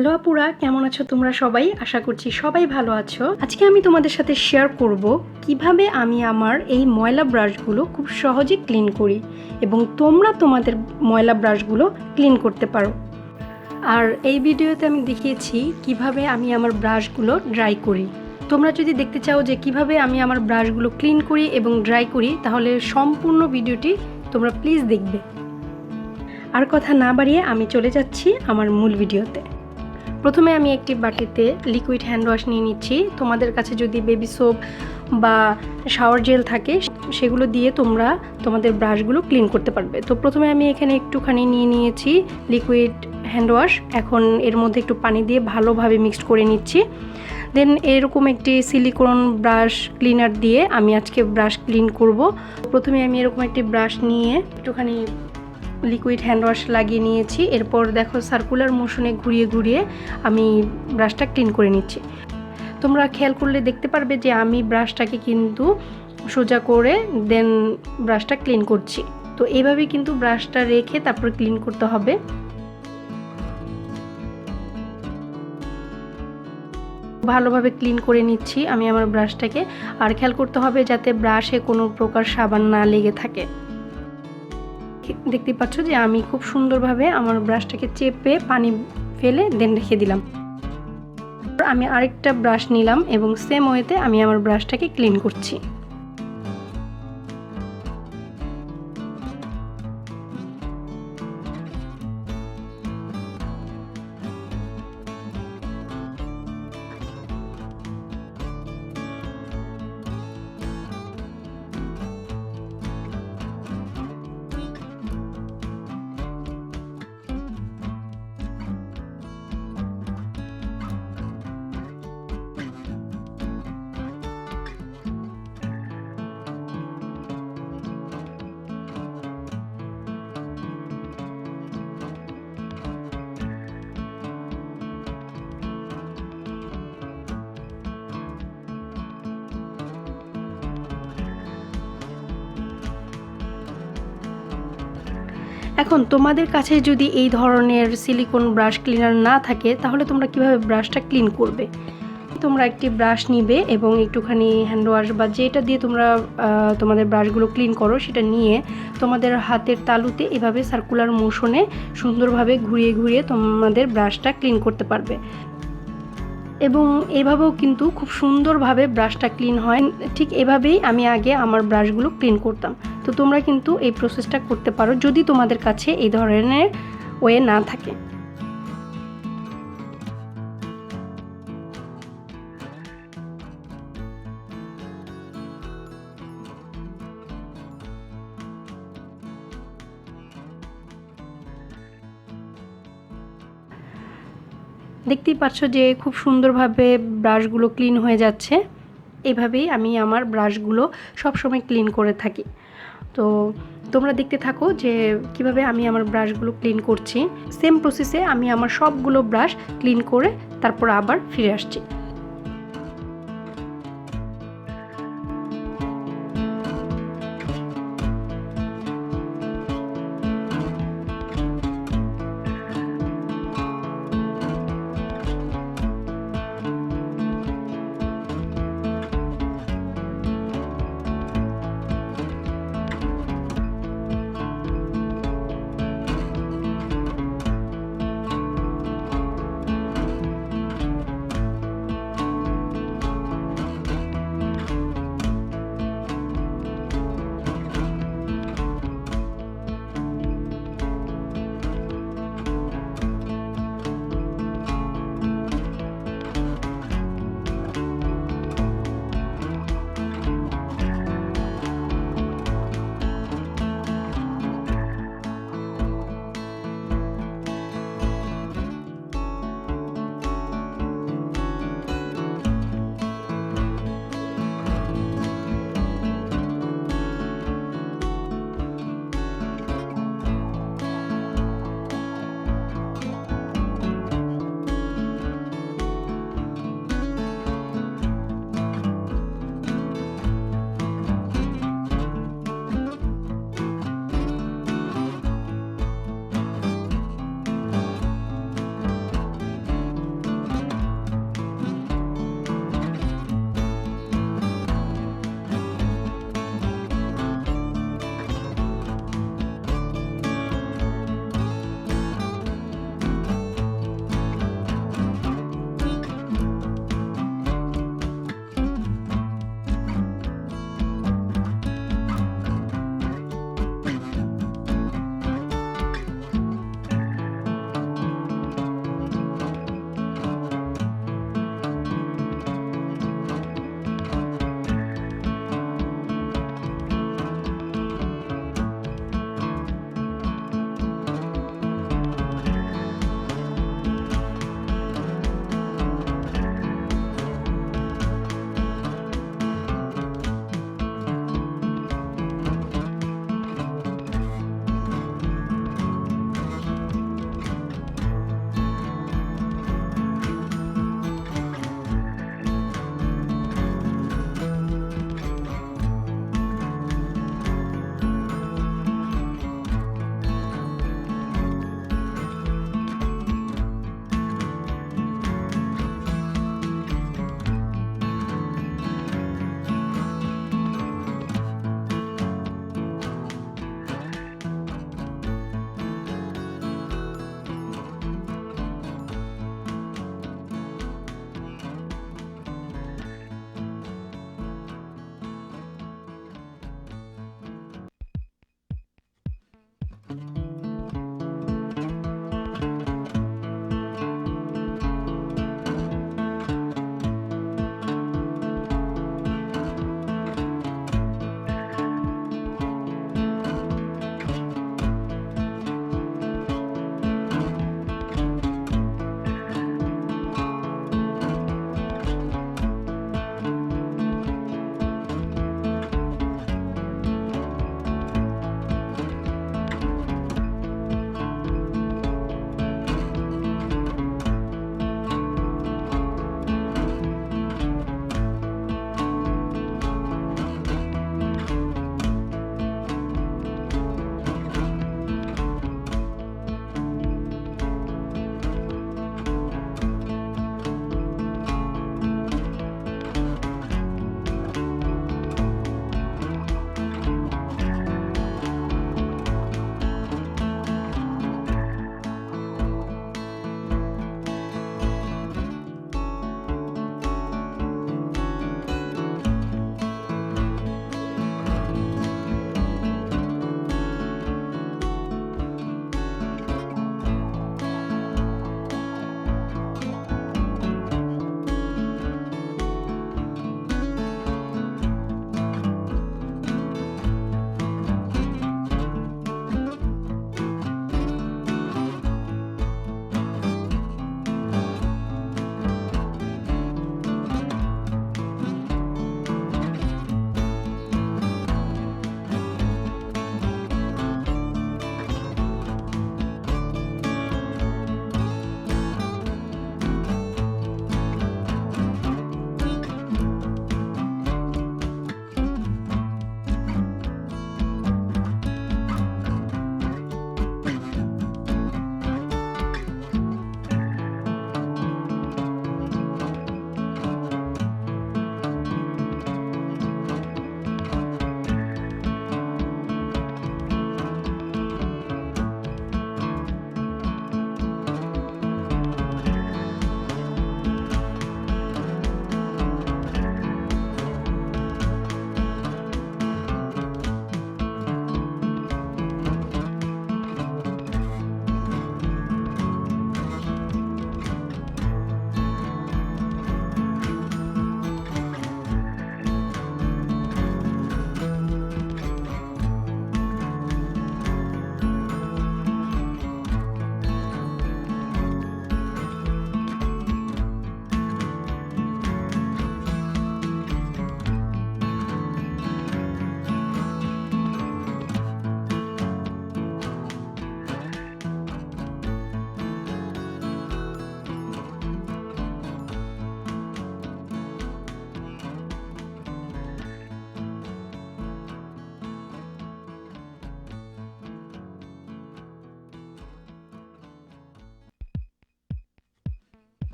Hello আপুরা, কেমন আছো তোমরা সবাই? আশা করছি সবাই ভালো আছো। আজকে আমি তোমাদের সাথে শেয়ার করব কিভাবে আমি আমার এই ময়লা ব্রাশগুলো খুব সহজে ক্লিন করি এবং তোমরা তোমাদের ময়লা ব্রাশগুলো ক্লিন করতে পারো। আর এই ভিডিওতে আমি দেখিয়েছি কিভাবে আমি আমার ব্রাশগুলো ড্রাই করি। তোমরা যদি দেখতে চাও যে কিভাবে আমি আমার ব্রাশগুলো ক্লিন করি এবং ড্রাই করি, তাহলে সম্পূর্ণ ভিডিওটি তোমরা প্লিজ দেখবে। আর কথা না বাড়িয়ে আমি চলে যাচ্ছি আমার মূল ভিডিওতে। প্রথমে আমি একটি বাটিতে লিকুইড হ্যান্ড ওয়াশ নিয়ে নিচ্ছি। তোমাদের কাছে যদি বেবি সোপ বা শাওয়ার জেল থাকে সেগুলো দিয়ে তোমরা তোমাদের ব্রাশগুলো ক্লিন করতে পারবে। তো প্রথমে আমি এখানে একটুখানি নিয়ে নিয়েছি লিকুইড হ্যান্ড ওয়াশ। এখন এর মধ্যে একটু পানি দিয়ে ভালোভাবে মিক্সড করে নিচ্ছি। দেন এরকম একটি সিলিকন ব্রাশ ক্লিনার দিয়ে আমি আজকে ব্রাশ ক্লিন করব। প্রথমে আমি এরকম একটি ব্রাশ নিয়ে একটুখানি লিকুইড হ্যান্ড ওয়াশ লাগিয়ে নিয়েছি। এরপর দেখো সার্কুলার মোশনে ঘুরিয়ে ঘুরিয়ে আমি ব্রাশটা ক্লিন করে নিচ্ছি। তোমরা খেয়াল করলে দেখতে পারবে যে আমি ব্রাশটাকে কিন্তু সোজা করে দেন ব্রাশটা ক্লিন করছি। তো এইভাবে কিন্তু ব্রাশটা রেখে তারপর ক্লিন করতে হবে। ভালোভাবে ক্লিন করে নিচ্ছি আমি আমার ব্রাশটাকে। আর খেয়াল করতে হবে যাতে ব্রাশে কোনো প্রকার সাবান না লেগে থাকে। দেখতে পাচ্ছ যে আমি খুব সুন্দরভাবে আমার ব্রাশটাকে চেপে পানি ফেলে দেন রেখে দিলাম। আমি আরেকটা ব্রাশ নিলাম এবং সেম ওয়েতে আমি আমার ব্রাশটাকে ক্লিন করছি। এখন তোমাদের কাছে যদি এই ধরনের সিলিকন ব্রাশ ক্লিনার না থাকে তাহলে তোমরা কিভাবে ব্রাশটা ক্লিন করবে? তোমরা একটি ব্রাশ নিবে এবং একটুখানি হ্যান্ড ওয়াশ বা যেটা দিয়ে তোমরা তোমাদের ব্রাশগুলো ক্লিন করো সেটা নিয়ে তোমাদের হাতের তালুতে এভাবে সার্কুলার মোশনে সুন্দরভাবে ঘুরিয়ে ঘুরিয়ে তোমাদের ব্রাশটা ক্লিন করতে পারবে। এবং এভাবেও কিন্তু খুব সুন্দরভাবে ব্রাশটা ক্লিন হয়। ঠিক এভাবেই আমি আগে আমার ব্রাশগুলো ক্লিন করতাম। তো তোমরা কিন্তু এই প্রসেসটা করতে পারো যদি তোমাদের কাছে এই ধরনের ওয়ে না থাকে। দেখতেই পাচ্ছ যে খুব সুন্দরভাবে ব্রাশগুলো ক্লিন হয়ে যাচ্ছে। এভাবেই আমি আমার ব্রাশগুলো সবসময় ক্লিন করে থাকি। তো তোমরা দেখতে থাকো যে কিভাবে আমি আমার ব্রাশগুলো ক্লিন করছি। সেম প্রসেসে আমি আমার সবগুলো ব্রাশ ক্লিন করে তারপর আবার ফিরে আসছি।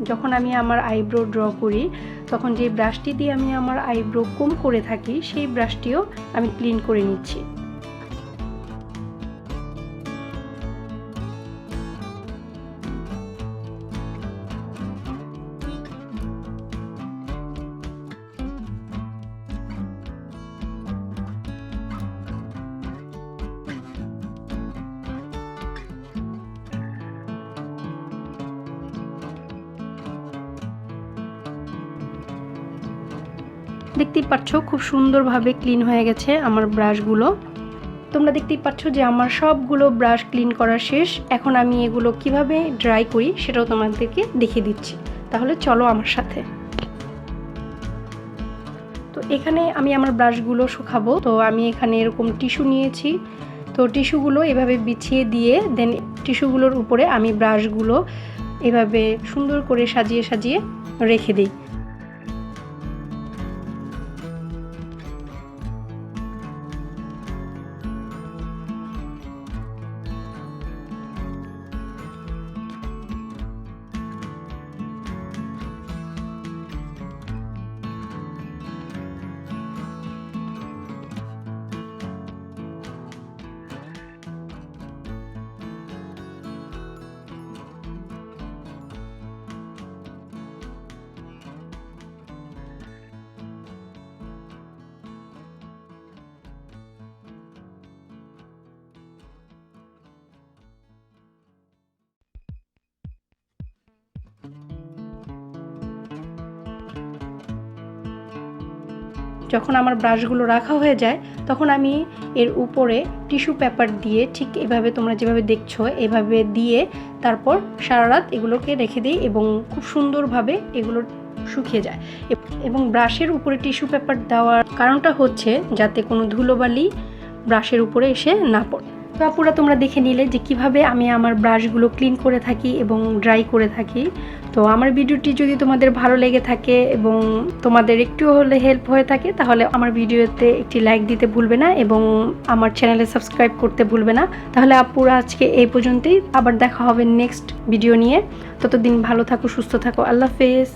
যখন আমি আমার আইব্রো ড্র করি তখন যে ব্রাশটি দিয়ে আমি আমার আইব্রো কম করে থাকি সেই ব্রাশটিও আমি ক্লিন করে নিচ্ছি। দেখতেই পাচ্ছ খুব সুন্দরভাবে ক্লিন হয়ে গেছে আমার ব্রাশগুলো। তোমরা দেখতেই পাচ্ছ যে আমার সবগুলো ব্রাশ ক্লিন করা শেষ। এখন আমি এগুলো কিভাবে ড্রাই করি সেটাও তোমাদেরকে দেখিয়ে দিচ্ছি, তাহলে চলো আমার সাথে। তো এখানে আমি আমার ব্রাশগুলো শুকাবো। তো আমি এখানে এরকম টিস্যু নিয়েছি, তো টিস্যুগুলো এভাবে বিছিয়ে দিয়ে দেন টিস্যুগুলোর উপরে আমি ব্রাশগুলো এভাবে সুন্দর করে সাজিয়ে সাজিয়ে রেখে দিই। যখন আমার ব্রাশগুলো রাখা হয়ে যায় তখন আমি এর উপরে টিস্যু পেপার দিয়ে ঠিক এভাবে তোমরা যেভাবে দেখছো এভাবে দিয়ে তারপর সারা রাত এগুলোকে রেখে দিই এবং খুব সুন্দরভাবে এগুলো শুকিয়ে যায়। এবং ব্রাশের উপরে টিস্যু পেপার দেওয়ার কারণটা হচ্ছে যাতে কোনো ধুলোবালি ব্রাশের উপরে এসে না পড়ে। তো আপুরা তোমরা দেখে নিলে যে কিভাবে আমি আমার ব্রাশগুলো ক্লিন করে থাকি এবং ড্রাই করে থাকি। তো আমার ভিডিওটি যদি তোমাদের ভালো লেগে থাকে এবং তোমাদের একটু হলে হেল্প হয়ে থাকে তাহলে আমার ভিডিওতে একটি লাইক দিতে ভুলবে না এবং আমার চ্যানেলে সাবস্ক্রাইব করতে ভুলবে না। তাহলে আপুরা আজকে এই পর্যন্তই, আবার দেখা হবে নেক্সট ভিডিও নিয়ে। ততদিন ভালো থাকো, সুস্থ থাকো, আল্লাহ হাফেজ।